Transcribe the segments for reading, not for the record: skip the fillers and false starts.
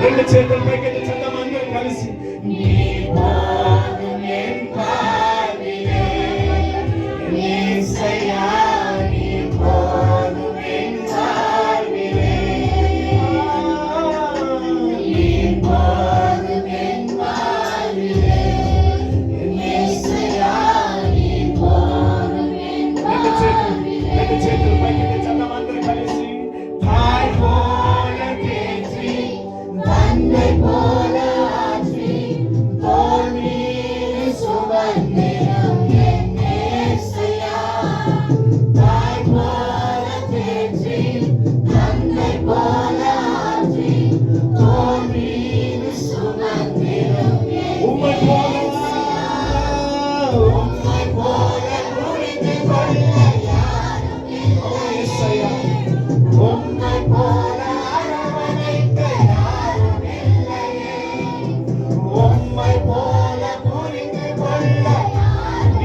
రెండు చేతుల పైకి చందం అందరూ కలిసి నీ మోహం ఎంపావిలే యేసయ్యా నీ మోహం ఎంపావిలే నీ మోహం ఎంపావిలే యేసయ్యా నీ మోహం ఎంపావిలే రెండు చేతుల పైకి చందం అందరూ కలిసి தாய் போல தேற்றி தந்தை போல ஆற்றி தோள் மீது சுமந்திடும் என் இயேசையா. தாய் போல தேற்றி தந்தை போல ஆற்றி தோள் மீது சுமந்திடும் என் உம்மை போல புரிந்து கொள்ள யாரும் இயேசையா. உம்மை போல அரவணைக்க யாரும் இல்லையே. உம்மை போல புரிந்து கொள்ள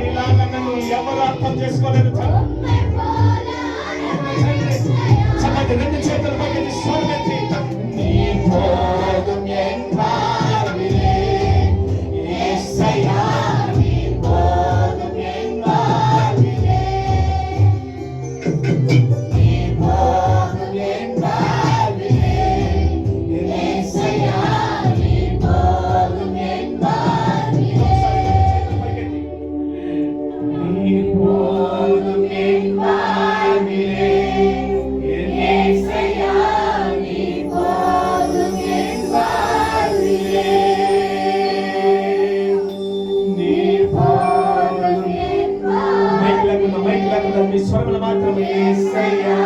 ఇలాగ నన్ను ఎవరు అర్థం చేసుకోలేదు. చక్కటి రెండు చేతుల పైకి స్వరమెత్తి నీ పోదుం ఎన్ வாழ்விலே యేసయ్యా నీ పోదుం ఎన్ வாழ்விலே నీ పోదుం ఎన్ வாழ்விலே యేసయ్యా నీ పోదుం ఎన్ வாழ்விலே నీ పోదుం ఎన్ வாழ்விலே యేసయ్యా నీ పోదుం ఎన్ வாழ்விலே నీ పోదుం ఎన్ మైక్ లేకుండా మీ స్వరములు మాత్రమే యేసయ్యా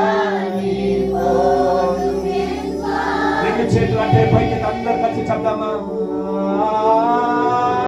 నీ పోదుం ఎన్ வாழ்விலே రెండు చేతులు అంటే పైకి అందరూ కలిసి చెప్దామా.